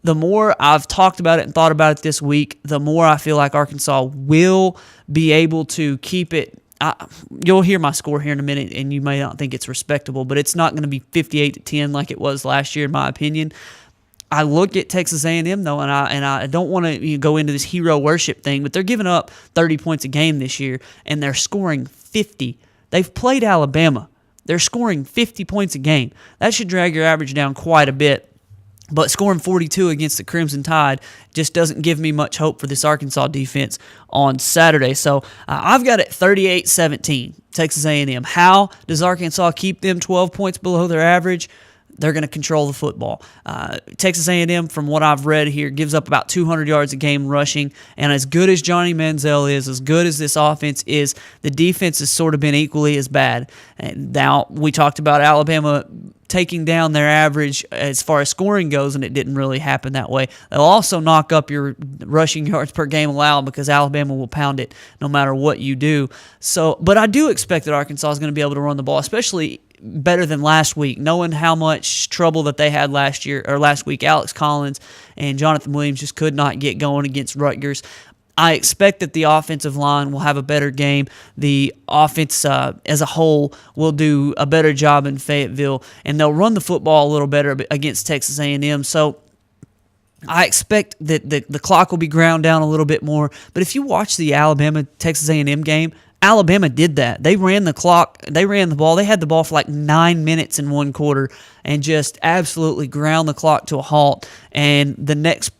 The more I've talked about it and thought about it this week, the more I feel like Arkansas will be able to keep it. You'll hear my score here in a minute, and you may not think it's respectable, but it's not going to be 58-10 like it was last year, in my opinion. I look at Texas A&M though, and I don't want to go into this hero worship thing, but they're giving up 30 points a game this year, and they're scoring 50. They've played Alabama. They're scoring 50 points a game. That should drag your average down quite a bit. But scoring 42 against the Crimson Tide just doesn't give me much hope for this Arkansas defense on Saturday. So I've got it 38-17, Texas A&M. How does Arkansas keep them 12 points below their average? They're going to control the football. Texas A&M, from what I've read here, gives up about 200 yards a game rushing. And as good as Johnny Manziel is, as good as this offense is, the defense has sort of been equally as bad. And now we talked about Alabama taking down their average as far as scoring goes, and it didn't really happen that way. They'll also knock up your rushing yards per game allowed because Alabama will pound it no matter what you do. So, but I do expect that Arkansas is going to be able to run the ball, especially better than last week, knowing how much trouble that they had last week. Alex Collins and Jonathan Williams just could not get going against Rutgers. I expect that the offensive line will have a better game. The offense as a whole will do a better job in Fayetteville, and they'll run the football a little better against Texas A&M. So I expect that the clock will be ground down a little bit more. But if you watch the Alabama-Texas A&M game, Alabama did that. They ran the clock. They ran the ball. They had the ball for like 9 minutes in one quarter and just absolutely ground the clock to a halt. And the next,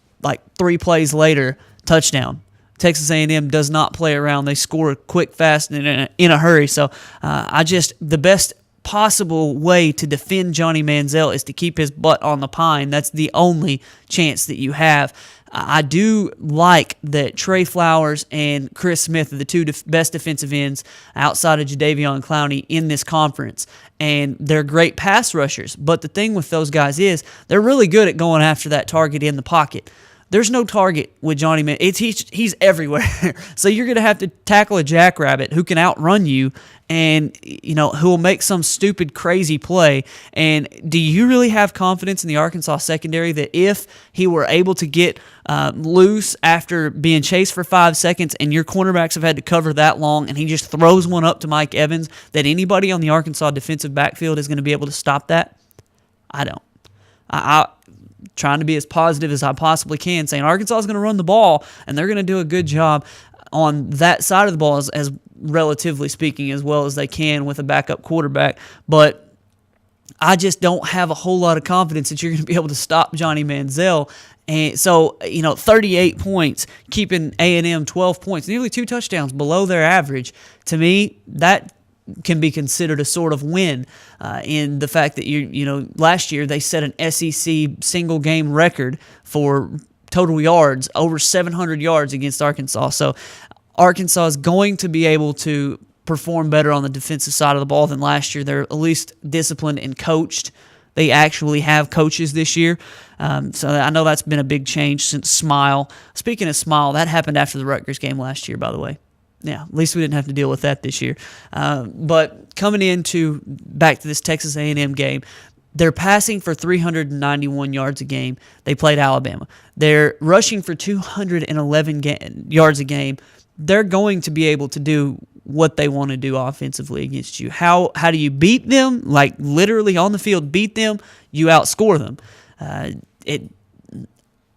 3 plays later, touchdown. Texas A&M does not play around. They score quick, fast, and in a hurry. So the best possible way to defend Johnny Manziel is to keep his butt on the pine. That's the only chance that you have. I do like that Trey Flowers and Chris Smith are the two best defensive ends outside of Jadeveon Clowney in this conference, and they're great pass rushers. But the thing with those guys is they're really good at going after that target in the pocket. There's no target with Johnny Man. He's everywhere. So you're going to have to tackle a jackrabbit who can outrun you and, who will make some stupid, crazy play. And do you really have confidence in the Arkansas secondary that if he were able to get loose after being chased for 5 seconds and your cornerbacks have had to cover that long and he just throws one up to Mike Evans, that anybody on the Arkansas defensive backfield is going to be able to stop that? I don't. I'm trying to be as positive as I possibly can, saying Arkansas is going to run the ball and they're going to do a good job on that side of the ball as relatively speaking as well as they can with a backup quarterback. But I just don't have a whole lot of confidence that you're going to be able to stop Johnny Manziel. And so, 38 points, keeping A&M 12 points, nearly 2 touchdowns below their average. To me, that can be considered a sort of win in the fact that last year they set an SEC single game record for total yards, over 700 yards against Arkansas. So Arkansas is going to be able to perform better on the defensive side of the ball than last year. They're at least disciplined and coached. They actually have coaches this year. So I know that's been a big change since Smile. Speaking of Smile, that happened after the Rutgers game last year, by the way. Yeah, at least we didn't have to deal with that this year. But coming back to this Texas A&M game, they're passing for 391 yards a game. They played Alabama. They're rushing for 211 yards a game. They're going to be able to do what they want to do offensively against you. How do you beat them? Like literally on the field, beat them. You outscore them.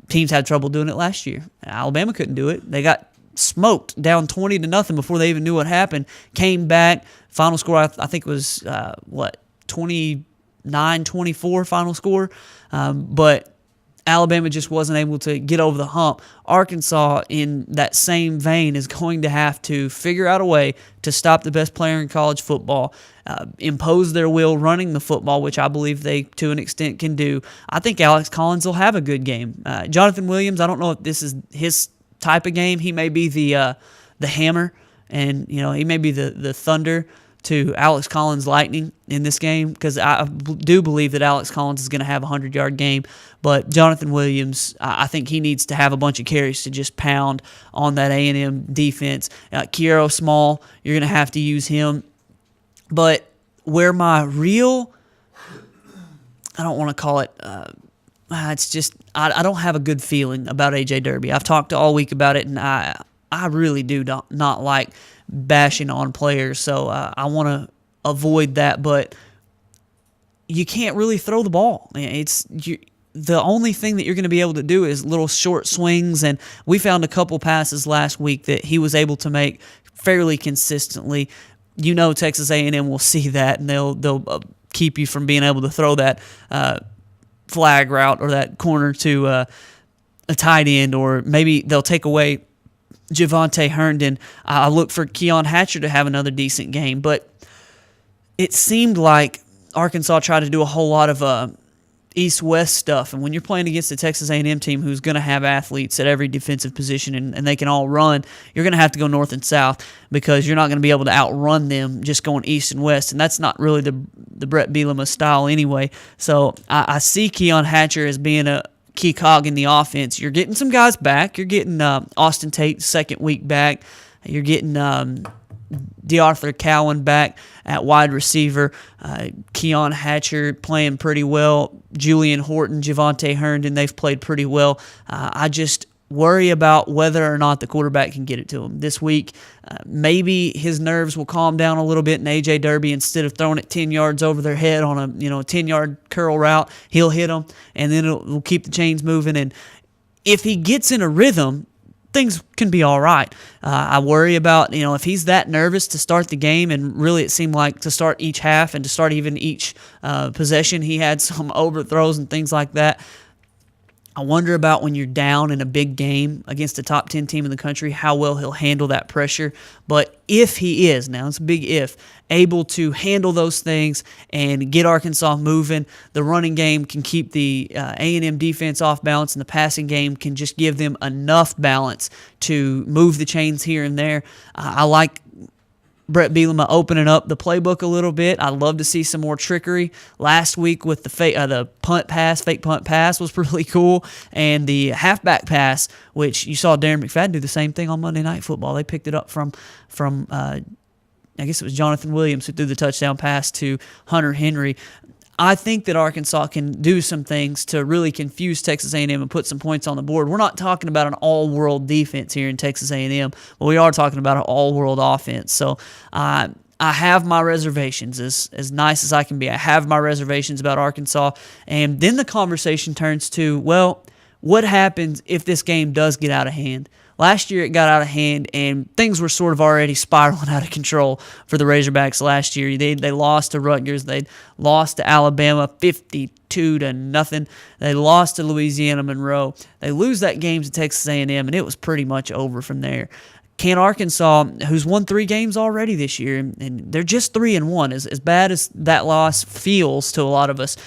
Teams had trouble doing it last year. Alabama couldn't do it. They got smoked down 20-0 before they even knew what happened. Came back. Final score, I think, was 29-24 final score. But Alabama just wasn't able to get over the hump. Arkansas, in that same vein, is going to have to figure out a way to stop the best player in college football, impose their will running the football, which I believe they, to an extent, can do. I think Alex Collins will have a good game. Jonathan Williams, I don't know if this is his type of game. He may be the hammer, and he may be the thunder to Alex Collins' lightning in this game, because I do believe that Alex Collins is going to have a 100-yard game. But Jonathan Williams, I think he needs to have a bunch of carries to just pound on that A&M defense. Kiero Small, you're going to have to use him. But where my real, I don't want to call it, it's just I don't have a good feeling about A.J. Derby. I've talked all week about it, and I really do not like bashing on players, so I want to avoid that. But you can't really throw the ball. The only thing that you're going to be able to do is little short swings, and we found a couple passes last week that he was able to make fairly consistently. Texas A&M will see that, and they'll keep you from being able to throw that flag route or that corner to a tight end, or maybe they'll take away Javonte Herndon. I look for Keon Hatcher to have another decent game, but it seemed like Arkansas tried to do a whole lot of east-west stuff, and when you're playing against the Texas A&M team who's going to have athletes at every defensive position and they can all run, you're going to have to go north and south, because you're not going to be able to outrun them just going east and west, and that's not really the Brett Bielema style anyway. So I see Keon Hatcher as being a key cog in the offense. You're getting some guys back. You're getting Austin Tate second week back. You're getting DeArthur Cowan back at wide receiver. Keon Hatcher playing pretty well. Julian Horton, Javonte Herndon, they've played pretty well. I just worry about whether or not the quarterback can get it to him this week. Maybe his nerves will calm down a little bit, and A.J. Derby, instead of throwing it 10 yards over their head on a 10-yard curl route, he'll hit them, and then it'll keep the chains moving. And if he gets in a rhythm, things can be all right. I worry about, if he's that nervous to start the game, and really it seemed like to start each half and to start even each possession, he had some overthrows and things like that. I wonder about when you're down in a big game against a top 10 team in the country, how well he'll handle that pressure. But if he is, now it's a big if, able to handle those things and get Arkansas moving, the running game can keep the A&M defense off balance, and the passing game can just give them enough balance to move the chains here and there. I like Brett Bielema opening up the playbook a little bit. I'd love to see some more trickery. Last week with the fake punt pass was really cool, and the halfback pass, which you saw Darren McFadden do the same thing on Monday Night Football. They picked it up from I guess it was Jonathan Williams who threw the touchdown pass to Hunter Henry. I think that Arkansas can do some things to really confuse Texas A&M and put some points on the board. We're not talking about an all-world defense here in Texas A&M, but we are talking about an all-world offense. So I have my reservations, as nice as I can be. I have my reservations about Arkansas. And then the conversation turns to, well, what happens if this game does get out of hand? Last year it got out of hand, and things were sort of already spiraling out of control for the Razorbacks last year. They lost to Rutgers. They lost to Alabama 52-0. They lost to Louisiana Monroe. They lose that game to Texas A&M, and it was pretty much over from there. Can Arkansas, who's won 3 games already this year, and they're just 3-1, as bad as that loss feels to a lot of us,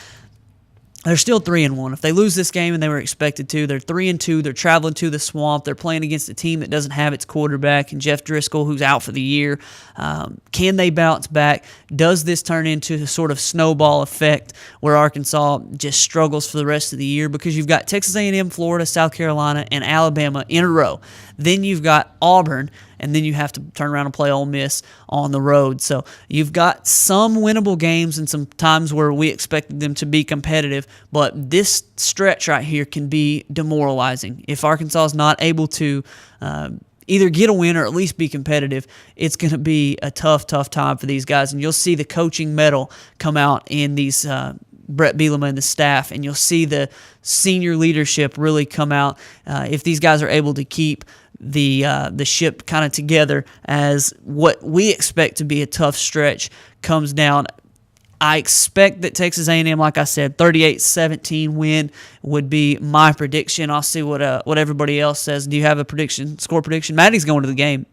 they're still 3-1. If they lose this game, and they were expected to, they're 3-2. They're traveling to the Swamp. They're playing against a team that doesn't have its quarterback and Jeff Driscoll, who's out for the year. Can they bounce back? Does this turn into a sort of snowball effect where Arkansas just struggles for the rest of the year? Because you've got Texas A&M, Florida, South Carolina, and Alabama in a row. Then you've got Auburn, and then you have to turn around and play Ole Miss on the road. So you've got some winnable games and some times where we expected them to be competitive, but this stretch right here can be demoralizing. If Arkansas is not able to either get a win or at least be competitive, it's going to be a tough time for these guys. And you'll see the coaching mettle come out in these Brett Bielema and the staff, and you'll see the senior leadership really come out if these guys are able to keep the ship kind of together as what we expect to be a tough stretch comes down. I expect that Texas A&M, like I said, 38-17 win would be my prediction. I'll see what everybody else says. Do you have a score prediction? Maddie's going to the game.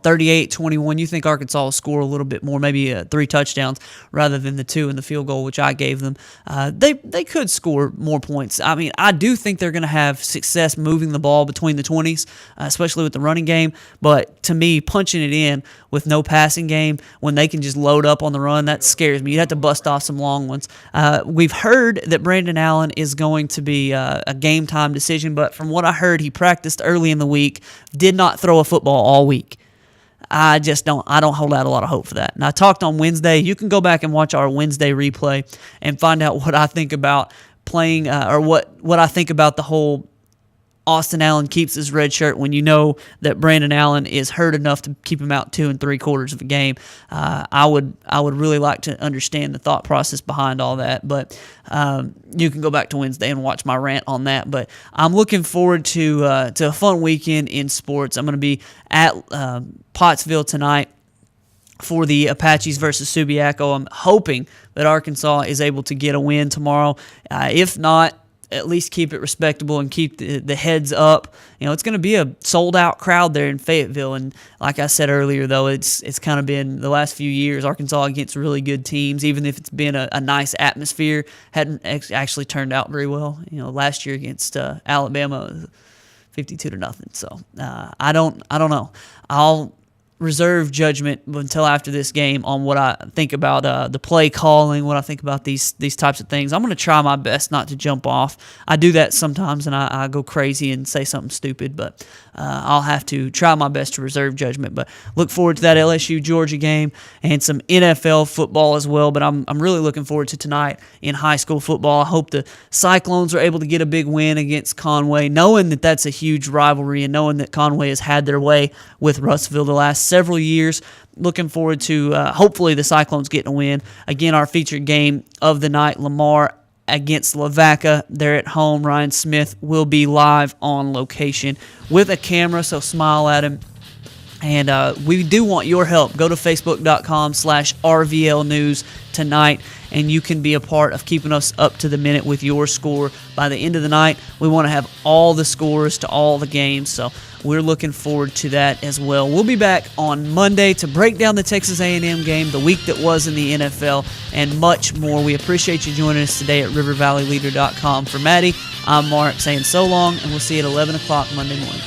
38-21. You think Arkansas will score a little bit more, maybe 3 touchdowns rather than the 2 in the field goal, which I gave them. They could score more points. I mean, I do think they're going to have success moving the ball between the 20s, especially with the running game. But to me, punching it in with no passing game when they can just load up on the run, that scares me. You'd have to bust off some long ones. We've heard that Brandon Allen is going to be a game-time decision, but from what I heard, he practiced early in the week, did not throw a football all week. I don't hold out a lot of hope for that. And I talked on Wednesday. You can go back and watch our Wednesday replay and find out what I think about playing or what I think about the whole Austin Allen keeps his red shirt when you know that Brandon Allen is hurt enough to keep him out 2 3/4 of a game. I would really like to understand the thought process behind all that, but you can go back to Wednesday and watch my rant on that. But I'm looking forward to a fun weekend in sports. I'm going to be at Pottsville tonight for the Apaches versus Subiaco. I'm hoping that Arkansas is able to get a win tomorrow. If not, at least keep it respectable and keep the heads up. You know, it's going to be a sold-out crowd there in Fayetteville, and like I said earlier, though, it's kind of been the last few years, Arkansas against really good teams, even if it's been a nice atmosphere, hadn't actually turned out very well. You know, last year against Alabama, 52-0. So I don't know. I'll reserve judgment until after this game on what I think about the play calling, what I think about these types of things. I'm going to try my best not to jump off. I do that sometimes, and I go crazy and say something stupid, but I'll have to try my best to reserve judgment. But look forward to that LSU-Georgia game and some NFL football as well, but I'm really looking forward to tonight in high school football. I hope the Cyclones are able to get a big win against Conway, knowing that that's a huge rivalry and knowing that Conway has had their way with Russellville the last several years. Looking forward to hopefully the Cyclones getting a win. Again, our featured game of the night, Lamar against Lavaca. They're at home. Ryan Smith will be live on location with a camera, so smile at him. And we do want your help. Go to facebook.com/RVL News tonight, and you can be a part of keeping us up to the minute with your score. By the end of the night, we want to have all the scores to all the games, so we're looking forward to that as well. We'll be back on Monday to break down the Texas A&M game, the week that was in the NFL, and much more. We appreciate you joining us today at rivervalleyleader.com. For Maddie, I'm Mark saying so long, and we'll see you at 11 o'clock Monday morning.